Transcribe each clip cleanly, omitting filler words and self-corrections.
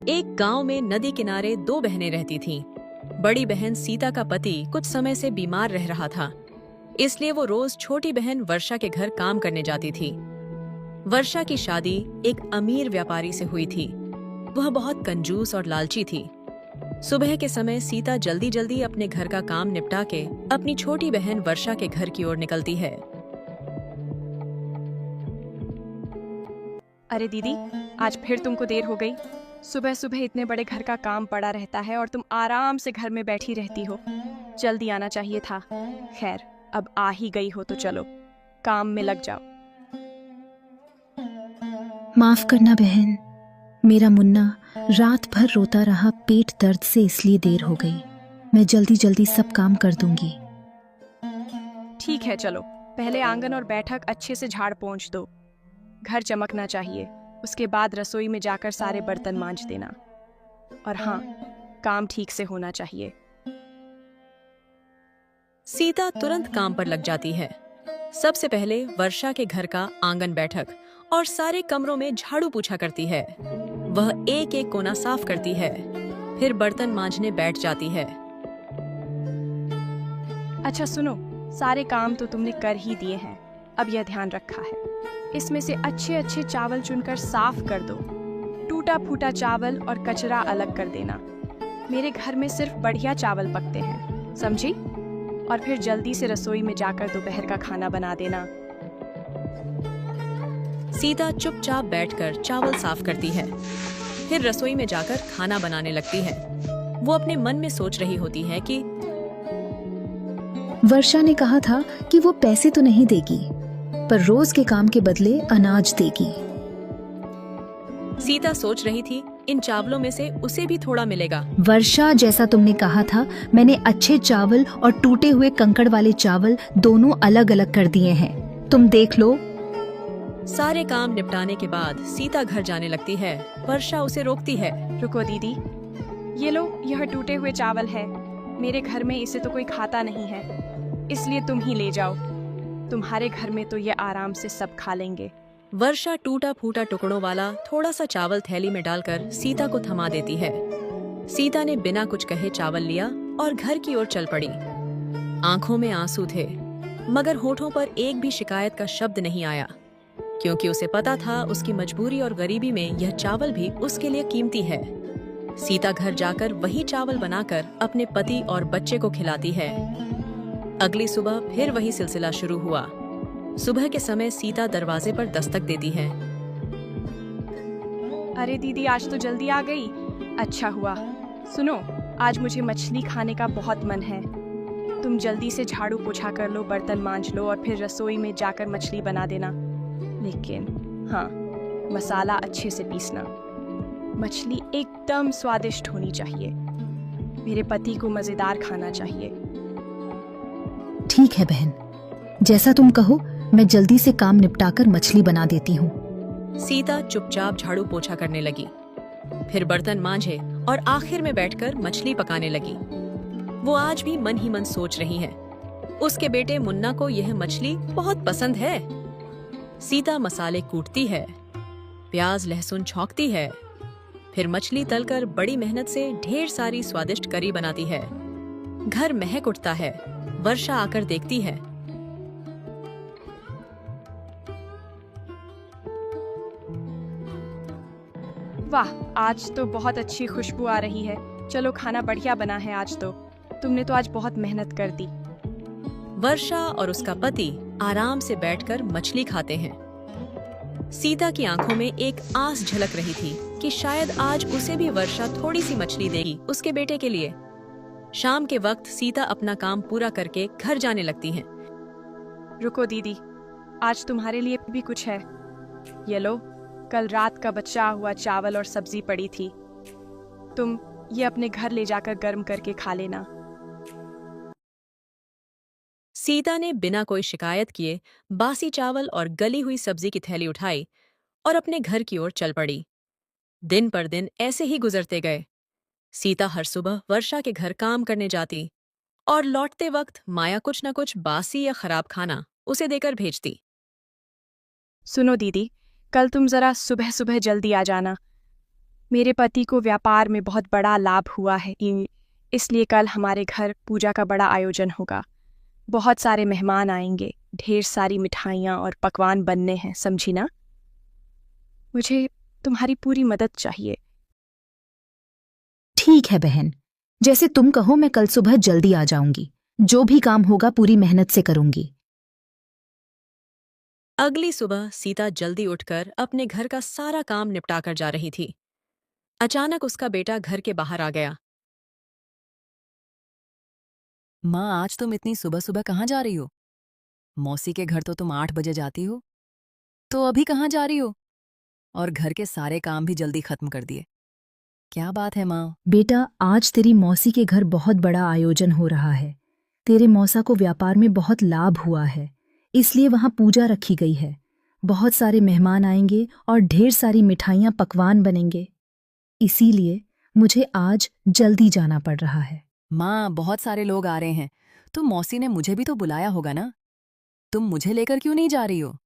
एक गांव में नदी किनारे दो बहनें रहती थीं। बड़ी बहन सीता का पति कुछ समय से बीमार रह रहा था, इसलिए वो रोज छोटी बहन वर्षा के घर काम करने जाती थी। वर्षा की शादी एक अमीर व्यापारी से हुई थी। वह बहुत कंजूस और लालची थी। सुबह के समय सीता जल्दी जल्दी अपने घर का काम निपटा के अपनी छोटी बहन वर्षा के घर की ओर निकलती है। अरे दीदी, आज फिर तुमको देर हो गई। सुबह सुबह इतने बड़े घर का काम पड़ा रहता है और तुम आराम से घर में बैठी रहती हो। जल्दी आना चाहिए था। खैर, अब आ ही गई हो तो चलो, काम में लग जाओ। माफ करना बहन, मेरा मुन्ना रात भर रोता रहा पेट दर्द से, इसलिए देर हो गई। मैं जल्दी जल्दी सब काम कर दूंगी। ठीक है, चलो पहले आंगन और बैठक अच्छे से झाड़ पोंछ दो। घर चमकना चाहिए। उसके बाद रसोई में जाकर सारे बर्तन मांज देना। और हाँ, काम ठीक से होना चाहिए। सीता तुरंत काम पर लग जाती है। सबसे पहले वर्षा के घर का आंगन बैठक और सारे कमरों में झाड़ू पोछा करती है। वह एक एक कोना साफ करती है, फिर बर्तन मांजने बैठ जाती है। अच्छा सुनो, सारे काम तो तुमने कर ही दिए हैं। अब यह ध्यान रखा है, इसमें से अच्छे अच्छे चावल चुनकर साफ कर दो। टूटा फूटा चावल और कचरा अलग कर देना। मेरे घर में सिर्फ बढ़िया चावल पकते हैं, समझी? और फिर जल्दी से रसोई में जाकर दोपहर का खाना बना देना। सीता चुपचाप बैठकर चावल साफ करती है, फिर रसोई में जाकर खाना बनाने लगती है। वो अपने मन में सोच रही होती है कि वर्षा ने कहा था कि वो पैसे तो नहीं देगी, पर रोज के काम के बदले अनाज देगी। सीता सोच रही थी इन चावलों में से उसे भी थोड़ा मिलेगा। वर्षा, जैसा तुमने कहा था, मैंने अच्छे चावल और टूटे हुए कंकड़ वाले चावल दोनों अलग अलग कर दिए हैं। तुम देख लो। सारे काम निपटाने के बाद सीता घर जाने लगती है। वर्षा उसे रोकती है। रुको दीदी, ये लो, यह टूटे हुए चावल है। मेरे घर में इसे तो कोई खाता नहीं है, इसलिए तुम ही ले जाओ। तुम्हारे घर में तो ये आराम से सब खा लेंगे। वर्षा टूटा फूटा टुकड़ों वाला थोड़ा सा चावल थैली में डालकर सीता को थमा देती है। सीता ने बिना कुछ कहे चावल लिया और घर की ओर चल पड़ी। आंखों में आंसू थे, मगर होठों पर एक भी शिकायत का शब्द नहीं आया, क्योंकि उसे पता था उसकी मजबूरी और गरीबी में यह चावल भी उसके लिए कीमती है। सीता घर जाकर वही चावल बनाकर अपने पति और बच्चे को खिलाती है। अगली सुबह फिर वही सिलसिला शुरू हुआ। सुबह के समय सीता दरवाजे पर दस्तक देती है। अरे दीदी, आज तो जल्दी आ गई। अच्छा हुआ। सुनो, आज मुझे मछली खाने का बहुत मन है। तुम जल्दी से झाड़ू पोछा कर लो, बर्तन मांज लो और फिर रसोई में जाकर मछली बना देना। लेकिन हाँ, मसाला अच्छे से पीसना। मछली एकदम स्वादिष्ट होनी चाहिए। मेरे पति को मजेदार खाना चाहिए। ठीक है बहन, जैसा तुम कहो, मैं जल्दी से काम निपटाकर मछली बना देती हूँ। सीता चुपचाप झाड़ू पोछा करने लगी, फिर बर्तन मांजे और आखिर में बैठकर मछली पकाने लगी। वो आज भी मन ही मन सोच रही है, उसके बेटे मुन्ना को यह मछली बहुत पसंद है। सीता मसाले कूटती है, प्याज लहसुन छौंकती है, फिर मछली तलकर बड़ी मेहनत से ढेर सारी स्वादिष्ट करी बनाती है। घर महक उठता है। वर्षा आकर देखती है। वाह, आज तो बहुत अच्छी खुशबू आ रही है। चलो, खाना बढ़िया बना है आज तो। तुमने तो आज बहुत मेहनत कर दी। वर्षा और उसका पति आराम से बैठकर मछली खाते हैं। सीता की आंखों में एक आस झलक रही थी कि शायद आज उसे भी वर्षा थोड़ी सी मछली देगी उसके बेटे के लिए। शाम के वक्त सीता अपना काम पूरा करके घर जाने लगती है। रुको दीदी, आज तुम्हारे लिए भी कुछ है। ये लो, कल रात का बचा हुआ चावल और सब्जी पड़ी थी। तुम ये अपने घर ले जाकर गर्म करके खा लेना। सीता ने बिना कोई शिकायत किए बासी चावल और गली हुई सब्जी की थैली उठाई और अपने घर की ओर चल पड़ी। दिन पर दिन ऐसे ही गुजरते गए। सीता हर सुबह वर्षा के घर काम करने जाती और लौटते वक्त माया कुछ न कुछ बासी या खराब खाना उसे देकर भेजती। सुनो दीदी, कल तुम जरा सुबह सुबह जल्दी आ जाना। मेरे पति को व्यापार में बहुत बड़ा लाभ हुआ है, इसलिए कल हमारे घर पूजा का बड़ा आयोजन होगा। बहुत सारे मेहमान आएंगे, ढेर सारी मिठाइयाँ और पकवान बनने हैं, समझी ना? मुझे तुम्हारी पूरी मदद चाहिए। ठीक है बहन, जैसे तुम कहो मैं कल सुबह जल्दी आ जाऊंगी। जो भी काम होगा पूरी मेहनत से करूंगी। अगली सुबह सीता जल्दी उठकर अपने घर का सारा काम निपटा कर जा रही थी। अचानक उसका बेटा घर के बाहर आ गया। माँ, आज तुम इतनी सुबह सुबह कहाँ जा रही हो? मौसी के घर तो तुम 8 बजे जाती हो, तो अभी कहाँ जा रही हो? और घर के सारे काम भी जल्दी खत्म कर दिए। क्या बात है माँ? बेटा, आज तेरी मौसी के घर बहुत बड़ा आयोजन हो रहा है। तेरे मौसा को व्यापार में बहुत लाभ हुआ है, इसलिए वहां पूजा रखी गई है। बहुत सारे मेहमान आएंगे और ढेर सारी मिठाइयाँ पकवान बनेंगे, इसीलिए मुझे आज जल्दी जाना पड़ रहा है। माँ, बहुत सारे लोग आ रहे हैं, तो मौसी ने मुझे भी तो बुलाया होगा ना? तुम मुझे लेकर क्यों नहीं जा रही हो?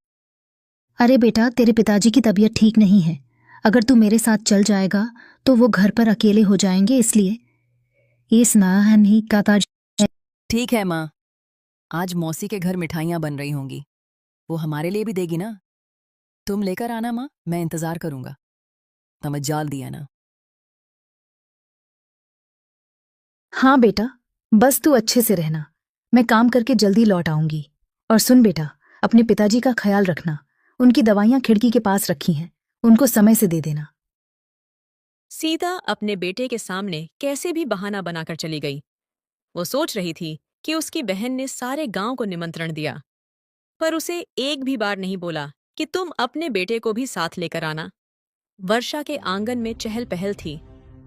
अरे बेटा, तेरे पिताजी की तबीयत ठीक नहीं है। अगर तू मेरे साथ चल जाएगा तो वो घर पर अकेले हो जाएंगे, इसलिए इस नाहनी का ताज। ठीक है माँ, आज मौसी के घर मिठाइयाँ बन रही होंगी, वो हमारे लिए भी देगी ना? तुम लेकर आना माँ, मैं इंतजार करूंगा। समझ जाल दिया ना? हाँ बेटा, बस तू अच्छे से रहना। मैं काम करके जल्दी लौट आऊंगी। और सुन बेटा, अपने पिताजी का ख्याल रखना। उनकी दवाइयाँ खिड़की के पास रखी हैं, उनको समय से दे देना। सीता अपने बेटे के सामने कैसे भी बहाना बनाकर चली गई। वो सोच रही थी कि उसकी बहन ने सारे गांव को निमंत्रण दिया, पर उसे एक भी बार नहीं बोला कि तुम अपने बेटे को भी साथ लेकर आना। वर्षा के आंगन में चहल पहल थी।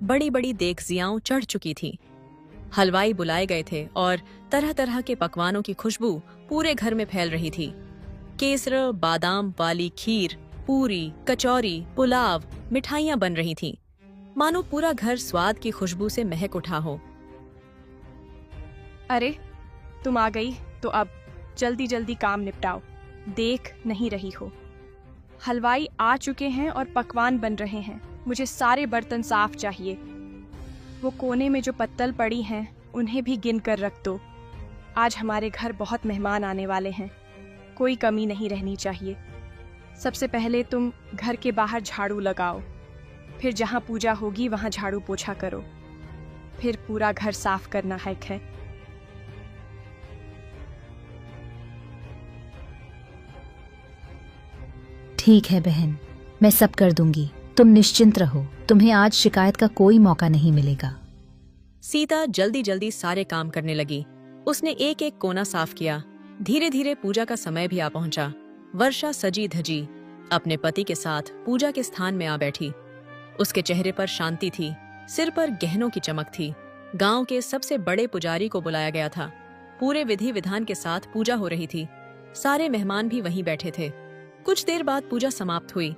बड़ी बड़ी देगजियाओं चढ़ चुकी थी। हलवाई बुलाए गए थे और तरह तरह के पकवानों की खुशबू पूरे घर में फैल रही थी। केसर, बादाम वाली खीर, पूरी, कचौरी, पुलाव, मिठाइयां बन रही थीं, मानो पूरा घर स्वाद की खुशबू से महक उठा हो। अरे, तुम आ गई तो अब जल्दी जल्दी काम निपटाओ। देख नहीं रही हो? हलवाई आ चुके हैं और पकवान बन रहे हैं। मुझे सारे बर्तन साफ चाहिए। वो कोने में जो पत्तल पड़ी हैं उन्हें भी गिन कर रख दो। आज हमारे घर बहुत मेहमान आने वाले हैं, कोई कमी नहीं रहनी चाहिए। सबसे पहले तुम घर के बाहर झाड़ू लगाओ, फिर जहाँ पूजा होगी वहाँ झाड़ू पोछा करो, फिर पूरा घर साफ करना है। ठीक है बहन, मैं सब कर दूंगी। तुम निश्चिंत रहो, तुम्हें आज शिकायत का कोई मौका नहीं मिलेगा। सीता जल्दी जल्दी सारे काम करने लगी। उसने एक एक कोना साफ किया। धीरे धीरे पूजा का समय भी आ पहुंचा। वर्षा सजी धजी अपने पति के साथ पूजा के स्थान में आ बैठी। उसके चेहरे पर शांति थी, सिर पर गहनों की चमक थी। गांव के सबसे बड़े पुजारी को बुलाया गया था। पूरे विधि विधान के साथ पूजा हो रही थी। सारे मेहमान भी वहीं बैठे थे। कुछ देर बाद पूजा समाप्त हुई।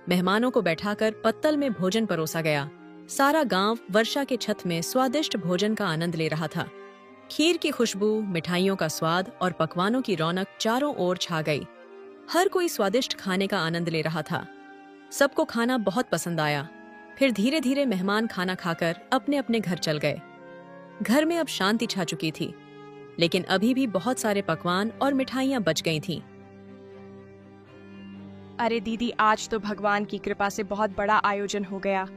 मेहमानों को बैठाकर पत्तल में भोजन परोसा गया। सारा गांव वर्षा के छत में स्वादिष्ट भोजन का आनंद ले रहा था। खीर की खुशबू, मिठाइयों का स्वाद और पकवानों की रौनक चारों ओर छा गई। हर कोई स्वादिष्ट खाने का आनंद ले रहा था। सबको खाना बहुत पसंद आया। फिर धीरे धीरे मेहमान खाना खाकर अपने अपने घर चल गए। घर में अब शांति छा चुकी थी, लेकिन अभी भी बहुत सारे पकवान और मिठाइयां बच गई थीं। अरे दीदी, आज तो भगवान की कृपा से बहुत बड़ा आयोजन हो गया।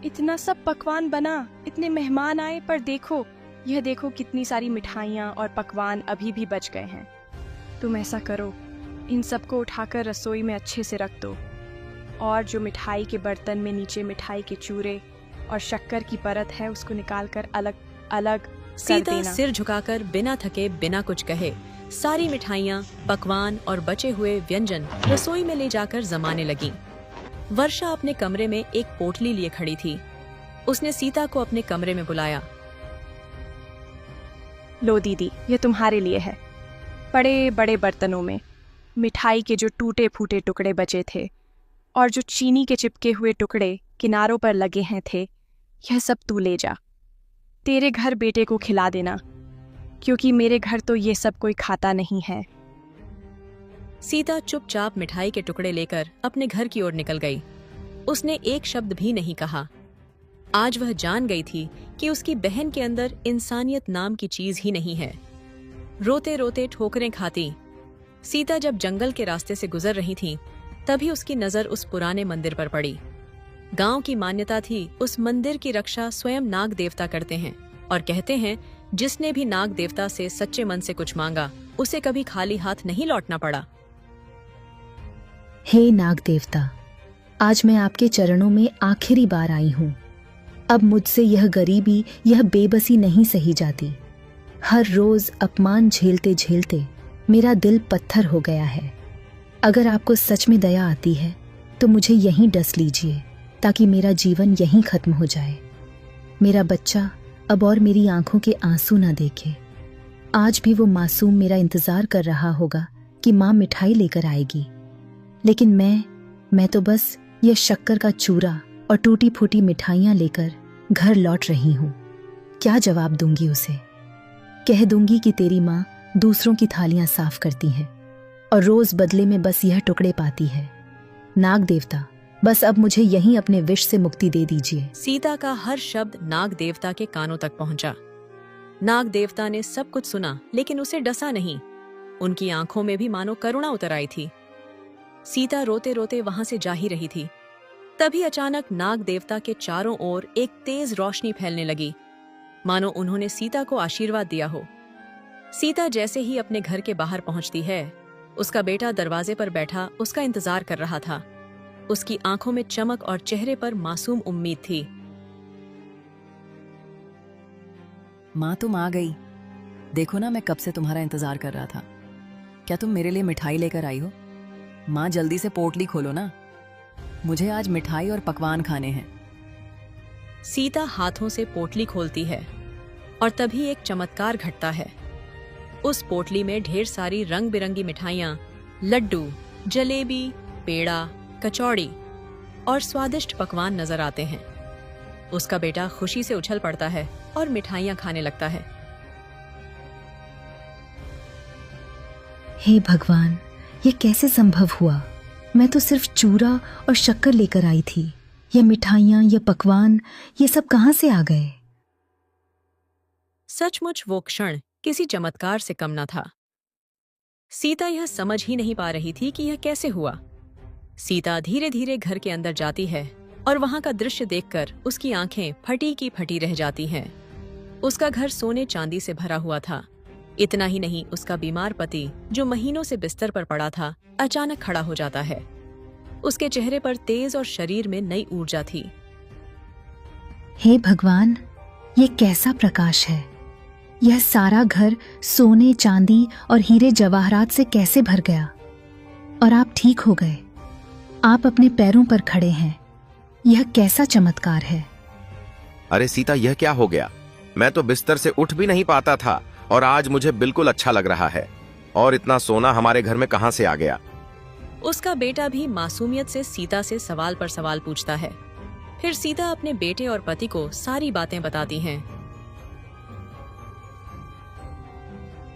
इतना सब पकवान बना, इतने मेहमान आए, पर देखो, यह देखो कितनी सारी मिठाइयाँ और पकवान अभी भी बच गए हैं। तुम ऐसा करो, इन सबको उठाकर रसोई में अच्छे से रख दो, और जो मिठाई के बर्तन में नीचे मिठाई के चूरे और शक्कर की परत है उसको निकालकर अलग अलग कर सीता देना। सिर झुकाकर बिना थके बिना कुछ कहे सारी मिठाइयाँ, पकवान और बचे हुए व्यंजन रसोई में ले जाकर जमाने लगी। वर्षा अपने कमरे में एक पोटली लिए खड़ी थी। उसने सीता को अपने कमरे में बुलाया। लो दीदी, ये तुम्हारे लिए है। बड़े बड़े बर्तनों में मिठाई के जो टूटे फूटे टुकड़े बचे थे और जो चीनी के चिपके हुए टुकड़े किनारों पर लगे हैं थे, यह सब तू ले जा। तेरे घर बेटे को खिला देना, क्योंकि मेरे घर तो ये सब कोई खाता नहीं है। सीता चुपचाप मिठाई के टुकड़े लेकर अपने घर की ओर निकल गई। उसने एक शब्द भी नहीं कहा। आज वह जान गई थी कि उसकी बहन के अंदर इंसानियत नाम की चीज ही नहीं है। रोते रोते ठोकरें खाती सीता जब जंगल के रास्ते से गुजर रही थी, तभी उसकी नजर उस पुराने मंदिर पर पड़ी। गांव की मान्यता थी उस मंदिर की रक्षा स्वयं नाग देवता करते हैं और कहते हैं जिसने भी नाग देवता से सच्चे मन से कुछ मांगा उसे कभी खाली हाथ नहीं लौटना पड़ा। हे नाग देवता, आज मैं आपके चरणों में आखिरी बार आई हूँ। अब मुझसे यह गरीबी, यह बेबसी नहीं सही जाती। हर रोज अपमान झेलते झेलते मेरा दिल पत्थर हो गया है। अगर आपको सच में दया आती है तो मुझे यहीं डस लीजिए ताकि मेरा जीवन यहीं खत्म हो जाए। मेरा बच्चा अब और मेरी आंखों के आंसू ना देखे। आज भी वो मासूम मेरा इंतजार कर रहा होगा कि माँ मिठाई लेकर आएगी, लेकिन मैं तो बस यह शक्कर का चूरा और टूटी फूटी मिठाइयाँ लेकर घर लौट रही हूँ। क्या जवाब दूंगी उसे? कह दूंगी कि तेरी माँ दूसरों की थालियां साफ करती है और रोज बदले में बस यह टुकड़े पाती है। नाग देवता, बस अब मुझे यहीं अपने विष से मुक्ति दे दीजिए। सीता का हर शब्द नाग देवता के कानों तक पहुंचा। नाग देवता ने सब कुछ सुना, लेकिन उसे डसा नहीं। उनकी आंखों में भी मानो करुणा उतर आई थी। सीता रोते रोते वहां से जा ही रही थी, तभी अचानक नाग देवता के चारों ओर एक तेज रोशनी फैलने लगी, मानो उन्होंने सीता को आशीर्वाद दिया हो। सीता जैसे ही अपने घर के बाहर पहुंचती है, उसका बेटा दरवाजे पर बैठा उसका इंतजार कर रहा था। उसकी आंखों में चमक और चेहरे पर मासूम उम्मीद थी। माँ तुम आ गई। देखो ना, मैं कब से तुम्हारा इंतजार कर रहा था। क्या तुम मेरे लिए मिठाई लेकर आई हो? माँ जल्दी से पोटली खोलो ना, मुझे आज मिठाई और पकवान खाने हैं। सीता हाथों से पोटली खोलती है और तभी एक चमत्कार घटता है। उस पोटली में ढेर सारी रंग बिरंगी मिठाइयाँ, लड्डू, जलेबी, पेड़ा, कचौड़ी और स्वादिष्ट पकवान नजर आते हैं। उसका बेटा खुशी से उछल पड़ता है और मिठाइयाँ खाने लगता है। हे भगवान, ये कैसे संभव हुआ? मैं तो सिर्फ चूरा और शक्कर लेकर आई थी। ये मिठाइयाँ, ये पकवान, ये सब कहाँ से आ गए? सचमुच वो क्षण किसी चमत्कार से कम न था। सीता यह समझ ही नहीं पा रही थी कि यह कैसे हुआ। सीता धीरे धीरे घर के अंदर जाती है और वहां का दृश्य देखकर उसकी आंखें फटी की फटी रह जाती हैं। उसका घर सोने चांदी से भरा हुआ था। इतना ही नहीं, उसका बीमार पति जो महीनों से बिस्तर पर पड़ा था, अचानक खड़ा हो जाता है। उसके चेहरे पर तेज और शरीर में नई ऊर्जा थी। हे भगवान, ये कैसा प्रकाश है? यह सारा घर सोने चांदी और हीरे जवाहरात से कैसे भर गया? और आप ठीक हो गए। आप अपने पैरों पर खड़े हैं। यह कैसा चमत्कार है? अरे सीता, यह क्या हो गया? मैं तो बिस्तर से उठ भी नहीं पाता था और आज मुझे बिल्कुल अच्छा लग रहा है। और इतना सोना हमारे घर में कहां से आ गया? उसका बेटा भी मासूमियत से सीता से सवाल पर सवाल पूछता है। फिर सीता अपने बेटे और पति को सारी बातें बताती हैं।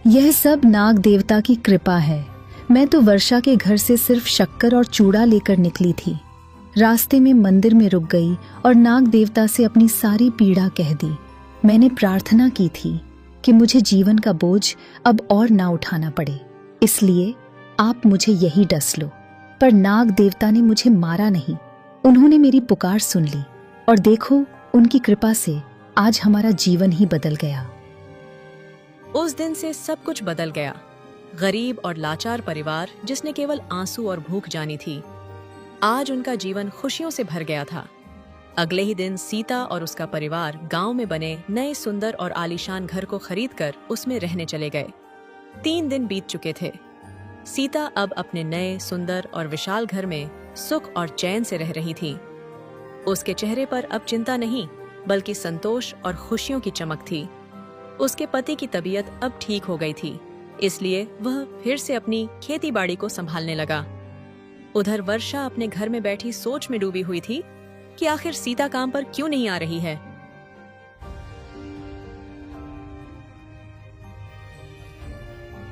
यह सब नाग देवता की कृपा है। मैं तो वर्षा के घर से सिर्फ शक्कर और चूड़ा लेकर निकली थी। रास्ते में मंदिर में रुक गई और नाग देवता से अपनी सारी पीड़ा कह दी। मैंने प्रार्थना की थी कि मुझे जीवन का बोझ अब और ना उठाना पड़े, इसलिए आप मुझे यही डस लो। पर नाग देवता ने मुझे मारा नहीं। उन्होंने मेरी पुकार सुन ली और देखो, उनकी कृपा से आज हमारा जीवन ही बदल गया। उस दिन से सब कुछ बदल गया। गरीब और लाचार परिवार जिसने केवल आंसू और भूख जानी थी, आज उनका जीवन खुशियों से भर गया था। अगले ही दिन सीता और उसका परिवार गांव में बने नए सुंदर और आलीशान घर को खरीदकर उसमें रहने चले गए। 3 दिन बीत चुके थे। सीता अब अपने नए सुंदर और विशाल घर में सुख और चैन से रह रही थी। उसके चेहरे पर अब चिंता नहीं, बल्कि संतोष और खुशियों की चमक थी। उसके पति की तबीयत अब ठीक हो गई थी, इसलिए वह फिर से अपनी खेती बाड़ी को संभालने लगा। उधर वर्षा अपने घर में बैठी सोच में डूबी हुई थी कि आखिर सीता काम पर क्यों नहीं आ रही है।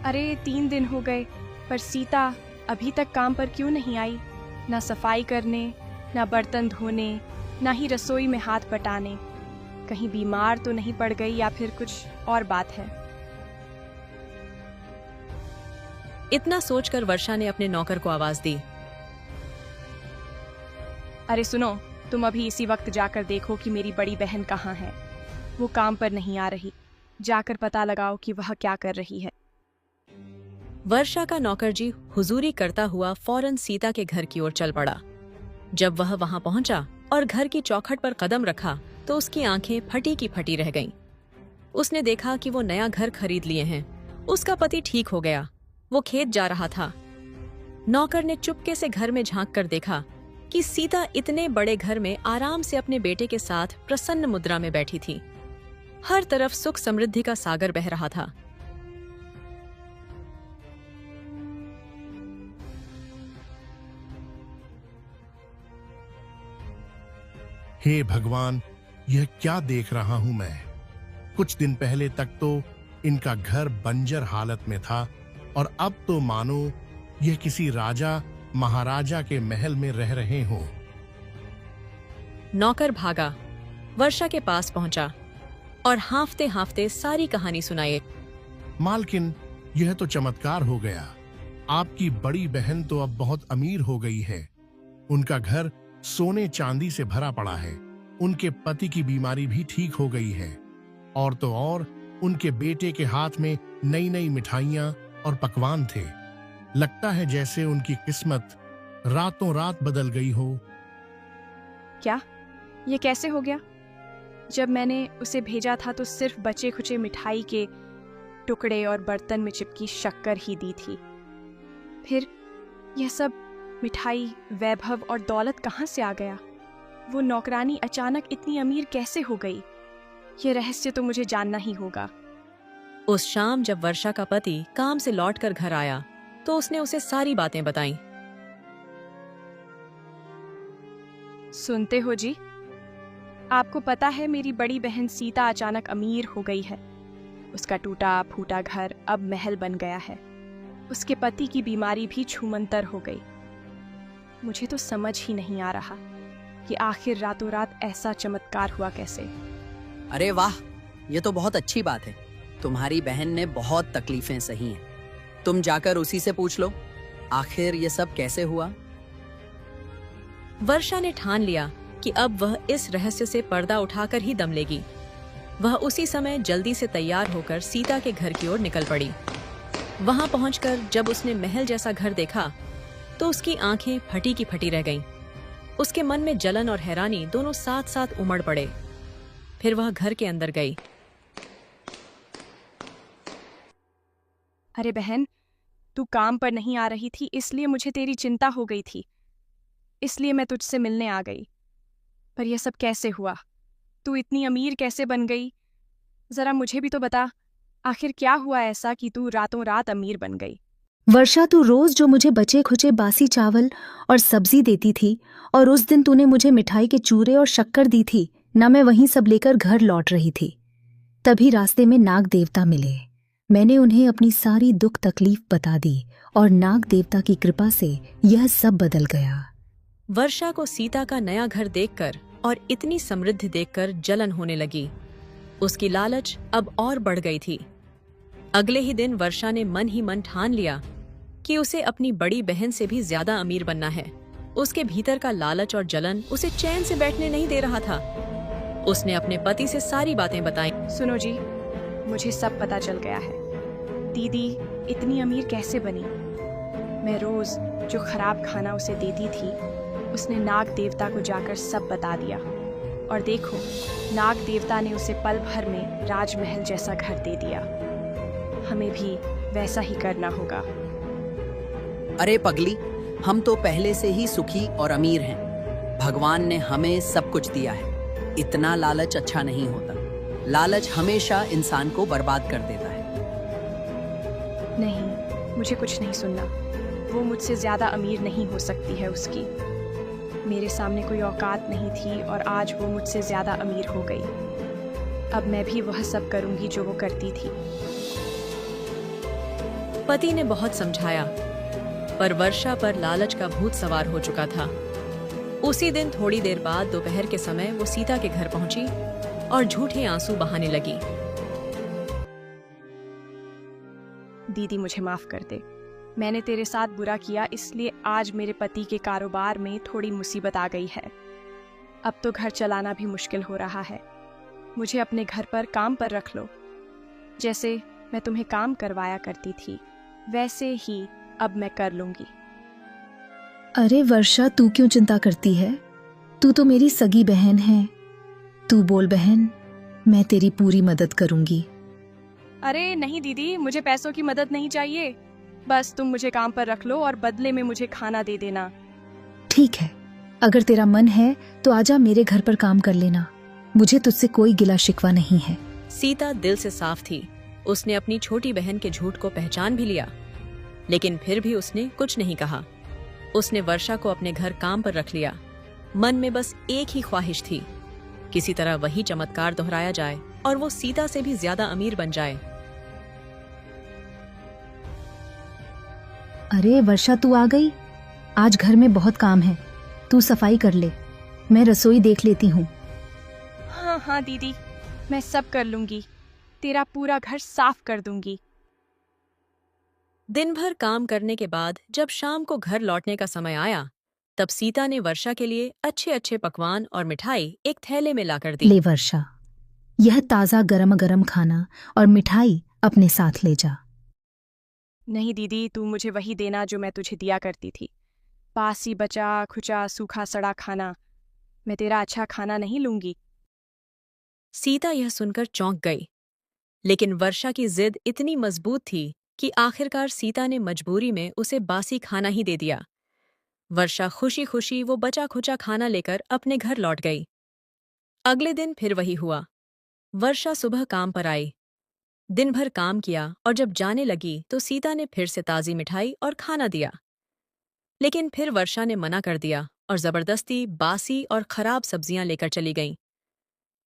अरे 3 दिन हो गए, पर सीता अभी तक काम पर क्यों नहीं आई? ना सफाई करने, ना बर्तन धोने, ना ही रसोई में हाथ बटाने। कहीं बीमार तो नहीं पड़ गई या फिर कुछ और बात है। इतना सोचकर वर्षा ने अपने नौकर को आवाज दी। अरे सुनो, तुम अभी इसी वक्त जाकर देखो कि मेरी बड़ी बहन कहाँ है। वो काम पर नहीं आ रही। जाकर पता लगाओ कि वह क्या कर रही है। वर्षा का नौकर जी हुजूरी करता हुआ फौरन सीता के घर की ओर चल पड़ा। जब वह वहां पहुंचा और घर की चौखट पर कदम रखा तो उसकी आंखें फटी की फटी रह गईं। उसने देखा कि वो नया घर खरीद लिए हैं। उसका पति ठीक हो गया। वो खेत जा रहा था। नौकर ने चुपके से घर में झांक कर देखा कि सीता इतने बड़े घर में आराम से अपने बेटे के साथ प्रसन्न मुद्रा में बैठी थी। हर तरफ सुख समृद्धि का सागर बह रहा था। हे भगवान, यह क्या देख रहा हूं मैं। कुछ दिन पहले तक तो इनका घर बंजर हालत में था और अब तो मानो यह किसी राजा महाराजा के महल में रह रहे हों। नौकर भागा, वर्षा के पास पहुंचा और हांफते हांफते सारी कहानी सुनाई। मालकिन, यह तो चमत्कार हो गया। आपकी बड़ी बहन तो अब बहुत अमीर हो गई है। उनका घर सोने चांदी से भरा पड़ा है। उनके पति की बीमारी भी ठीक हो गई है। और तो और उनके बेटे के हाथ में नई नई मिठाइयां और पकवान थे। लगता है जैसे उनकी किस्मत रातों रात बदल गई हो। क्या? ये कैसे हो गया? जब मैंने उसे भेजा था तो सिर्फ बचे खुचे मिठाई के टुकड़े और बर्तन में चिपकी शक्कर ही दी थी। फिर यह सब मिठाई, वैभव और दौलत कहाँ से आ गया? वो नौकरानी अचानक इतनी अमीर कैसे हो गई? ये रहस्य तो मुझे जानना ही होगा। उस शाम जब वर्षा का पति काम से लौटकर घर आया तो उसने उसे सारी बातें बताईं। सुनते हो जी? आपको पता है मेरी बड़ी बहन सीता अचानक अमीर हो गई है। उसका टूटा फूटा घर अब महल बन गया है। उसके पति की बीमारी भी छूमंतर हो गई। मुझे तो समझ ही नहीं आ रहा कि आखिर रातों रात ऐसा चमत्कार हुआ कैसे। अरे वाह, ये तो बहुत अच्छी बात है। तुम्हारी बहन ने बहुत तकलीफें सही हैं। तुम जाकर उसी से पूछ लो, आखिर ये सब कैसे हुआ। वर्षा ने ठान लिया कि अब वह इस रहस्य से पर्दा उठाकर ही दम लेगी। वह उसी समय जल्दी से तैयार होकर सीता के घर की ओर निकल पड़ी। वहां पहुंचकर जब उसने महल जैसा घर देखा तो उसकी आंखें फटी की फटी रह गईं। उसके मन में जलन और हैरानी दोनों साथ साथ उमड़ पड़े। फिर वह घर के अंदर गई। अरे बहन, तू काम पर नहीं आ रही थी इसलिए मुझे तेरी चिंता हो गई थी। इसलिए मैं तुझसे मिलने आ गई। पर यह सब कैसे हुआ? तू इतनी अमीर कैसे बन गई? जरा मुझे भी तो बता, आखिर क्या हुआ ऐसा कि तू रातों रात अमीर बन गई? वर्षा, तू रोज जो मुझे बचे खुचे बासी चावल और सब्जी देती थी और उस दिन तूने मुझे मिठाई के चूरे और शक्कर दी थी ना, मैं वहीं सब लेकर घर लौट रही थी। तभी रास्ते में नाग देवता मिले। मैंने उन्हें अपनी सारी दुख तकलीफ बता दी और नाग देवता की कृपा से यह सब बदल गया। वर्षा को सीता का नया घर देखकर और इतनी समृद्धि देखकर जलन होने लगी। उसकी लालच अब और बढ़ गई थी। अगले ही दिन वर्षा ने मन ही मन ठान लिया कि उसे अपनी बड़ी बहन से भी ज्यादा अमीर बनना है। उसके भीतर का लालच और जलन उसे चैन से बैठने नहीं दे रहा था। उसने अपने पति से सारी बातें बताई। सुनो जी, मुझे सब पता चल गया है। दीदी इतनी अमीर कैसे बनी? मैं रोज जो खराब खाना उसे देती थी, उसने नाग देवता को जाकर सब बता दिया। और देखो, नाग देवता ने उसे पल भर में राजमहल जैसा घर दे दिया। हमें भी वैसा ही करना होगा। अरे पगली, हम तो पहले से ही सुखी और अमीर हैं। भगवान ने हमें सब कुछ दिया है। इतना लालच अच्छा नहीं होता। लालच हमेशा इंसान को बर्बाद कर देता है। नहीं, मुझे कुछ नहीं सुनना। वो मुझसे ज्यादा अमीर नहीं हो सकती है उसकी। मेरे सामने कोई औकात नहीं थी और आज वो मुझसे ज्यादा अमीर हो गई। अब मैं भी वह सब करूंगी जो वो करती थी। पति ने बहुत समझाया पर वर्षा पर लालच का भूत सवार हो चुका था। उसी दिन थोड़ी देर बाद दोपहर के समय वो सीता के घर पहुंची और झूठे आंसू बहाने लगी। दीदी मुझे माफ कर दे। मैंने तेरे साथ बुरा किया, इसलिए आज मेरे पति के कारोबार में थोड़ी मुसीबत आ गई है। अब तो घर चलाना भी मुश्किल हो रहा है। मुझे अपने घर पर काम पर रख लो। जैसे मैं तुम्हें काम करवाया करती थी वैसे ही अब मैं कर लूंगी। अरे वर्षा, तू क्यों चिंता करती है? तू तो मेरी सगी बहन है। तू बोल बहन, मैं तेरी पूरी मदद करूंगी। अरे नहीं दीदी, मुझे पैसों की मदद नहीं चाहिए। बस तुम मुझे काम पर रख लो और बदले में मुझे खाना दे देना। ठीक है, अगर तेरा मन है तो आजा मेरे घर पर काम कर लेना। मुझे तुझसे कोई गिला शिकवा नहीं है। सीता दिल से साफ थी। उसने अपनी छोटी बहन के झूठ को पहचान भी लिया, लेकिन फिर भी उसने कुछ नहीं कहा। उसने वर्षा को अपने घर काम पर रख लिया। मन में बस एक ही ख्वाहिश थी, किसी तरह वही चमत्कार दोहराया जाए और वो सीता से भी ज्यादा अमीर बन जाए। अरे वर्षा, तू आ गई? आज घर में बहुत काम है, तू सफाई कर ले, मैं रसोई देख लेती हूँ। हाँ हाँ दीदी, मैं सब कर लूंगी। तेरा पूरा घर साफ कर दूंगी। दिन भर काम करने के बाद जब शाम को घर लौटने का समय आया, तब सीता ने वर्षा के लिए अच्छे अच्छे पकवान और मिठाई एक थैले में लाकर दी। ले वर्षा, यह ताज़ा गरम गरम खाना और मिठाई अपने साथ ले जा। नहीं दीदी, तू मुझे वही देना जो मैं तुझे दिया करती थी। बासी बचा खुचा सूखा सड़ा खाना। मैं तेरा अच्छा खाना नहीं लूंगी। सीता यह सुनकर चौंक गई, लेकिन वर्षा की जिद इतनी मजबूत थी कि आखिरकार सीता ने मजबूरी में उसे बासी खाना ही दे दिया। वर्षा खुशी खुशी वो बचा खुचा खाना लेकर अपने घर लौट गई। अगले दिन फिर वही हुआ। वर्षा सुबह काम पर आई, दिन भर काम किया और जब जाने लगी तो सीता ने फिर से ताज़ी मिठाई और खाना दिया। लेकिन फिर वर्षा ने मना कर दिया और जबरदस्ती बासी और खराब सब्जियां लेकर चली गईं।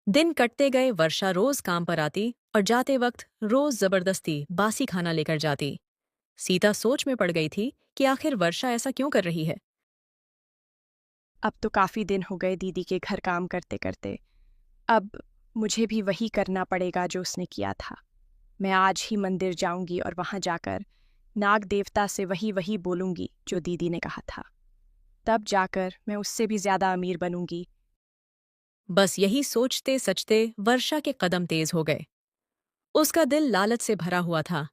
दिन कटते गए, वर्षा रोज काम पर आती और जाते वक्त रोज जबरदस्ती बासी खाना लेकर जाती। सीता सोच में पड़ गई थी कि आखिर वर्षा ऐसा क्यों कर रही है। अब तो काफी दिन हो गए दीदी के घर काम करते करते। अब मुझे भी वही करना पड़ेगा जो उसने किया था। मैं आज ही मंदिर जाऊंगी और वहां जाकर नाग देवता से वही वही बोलूंगी जो दीदी ने कहा था। तब जाकर मैं उससे भी ज्यादा अमीर बनूंगी। बस यही सोचते सचते वर्षा के कदम तेज हो गए। उसका दिल लालच से भरा हुआ था।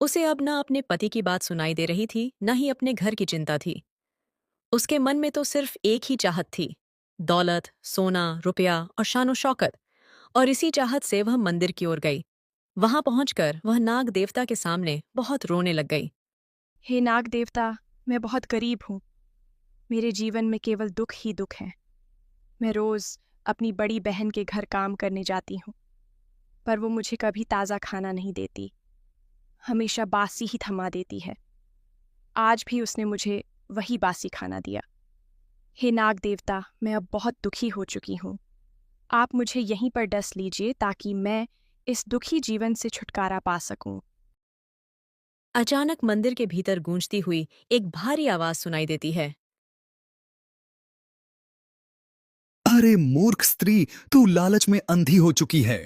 उसे अब न अपने पति की बात सुनाई दे रही थी, न ही अपने घर की चिंता थी। उसके मन में तो सिर्फ एक ही चाहत थी, दौलत, सोना, रुपया और शानो शौकत। और इसी चाहत से वह मंदिर की ओर गई। वहां पहुंचकर वह नाग देवता के सामने बहुत रोने लग गई। हे नाग देवता, मैं बहुत गरीब हूँ। मेरे जीवन में केवल दुख ही दुख है। मैं रोज अपनी बड़ी बहन के घर काम करने जाती हूँ, पर वो मुझे कभी ताज़ा खाना नहीं देती, हमेशा बासी ही थमा देती है। आज भी उसने मुझे वही बासी खाना दिया। हे नाग देवता, मैं अब बहुत दुखी हो चुकी हूँ। आप मुझे यहीं पर डस लीजिए ताकि मैं इस दुखी जीवन से छुटकारा पा सकूं। अचानक मंदिर के भीतर गूंजती हुई एक भारी आवाज सुनाई देती है। अरे मूर्ख स्त्री, तू लालच में अंधी हो चुकी है।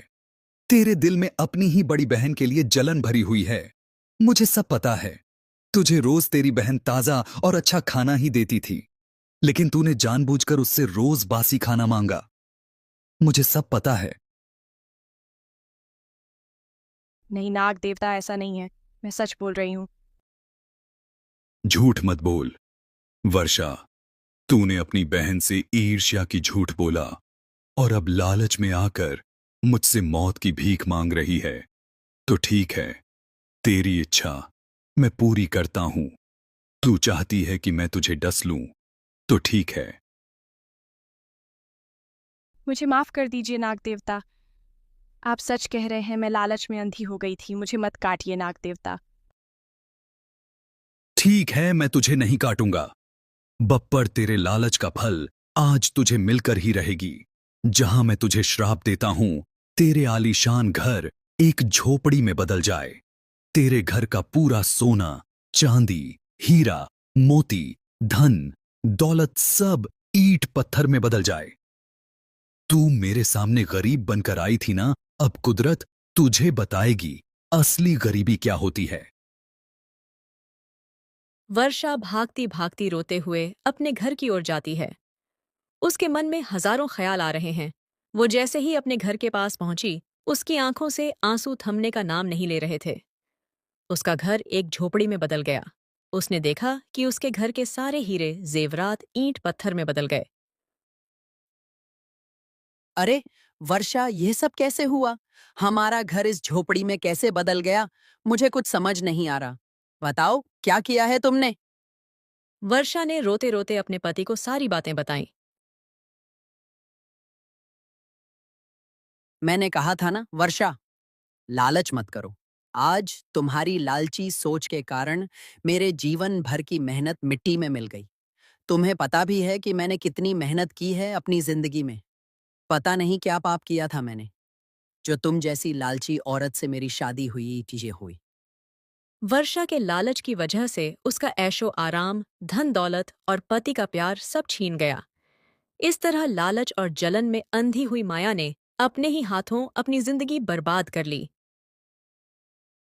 तेरे दिल में अपनी ही बड़ी बहन के लिए जलन भरी हुई है। मुझे सब पता है। तुझे रोज तेरी बहन ताजा और अच्छा खाना ही देती थी, लेकिन तूने जानबूझकर उससे रोज बासी खाना मांगा। मुझे सब पता है। नहीं नाग देवता, ऐसा नहीं है। मैं सच बोल रही हूँ। झूठ मत बोल वर्षा। तूने अपनी बहन से ईर्ष्या की झूठ बोला और अब लालच में आकर मुझसे मौत की भीख मांग रही है। तो ठीक है, तेरी इच्छा मैं पूरी करता हूं। तू चाहती है कि मैं तुझे डस लूं, तो ठीक है। मुझे माफ कर दीजिए नाग देवता। आप सच कह रहे हैं, मैं लालच में अंधी हो गई थी। मुझे मत काटिए नाग देवता। ठीक है, मैं तुझे नहीं काटूंगा। बप्पर, तेरे लालच का फल आज तुझे मिलकर ही रहेगी। जहां मैं तुझे श्राप देता हूं, तेरे आलीशान घर एक झोपड़ी में बदल जाए। तेरे घर का पूरा सोना, चांदी, हीरा, मोती, धन, दौलत सब ईंट पत्थर में बदल जाए। तू मेरे सामने गरीब बनकर आई थी ना, अब कुदरत तुझे बताएगी असली गरीबी क्या होती है। वर्षा भागती भागती रोते हुए अपने घर की ओर जाती है। उसके मन में हजारों ख्याल आ रहे हैं। वो जैसे ही अपने घर के पास पहुंची, उसकी आंखों से आंसू थमने का नाम नहीं ले रहे थे। उसका घर एक झोपड़ी में बदल गया। उसने देखा कि उसके घर के सारे हीरे जेवरात ईंट पत्थर में बदल गए। अरे वर्षा, यह सब कैसे हुआ? हमारा घर इस झोपड़ी में कैसे बदल गया? मुझे कुछ समझ नहीं आ रहा। बताओ, क्या किया है तुमने? वर्षा ने रोते रोते अपने पति को सारी बातें बताईं। मैंने कहा था ना वर्षा, लालच मत करो। आज तुम्हारी लालची सोच के कारण मेरे जीवन भर की मेहनत मिट्टी में मिल गई। तुम्हें पता भी है कि मैंने कितनी मेहनत की है अपनी जिंदगी में। पता नहीं क्या पाप किया था मैंने, जो तुम जैसी लालची औरत से मेरी शादी हुई, चीजें हुई। वर्षा के लालच की वजह से उसका ऐशो आराम, धन दौलत और पति का प्यार सब छीन गया। इस तरह लालच और जलन में अंधी हुई माया ने अपने ही हाथों अपनी जिंदगी बर्बाद कर ली।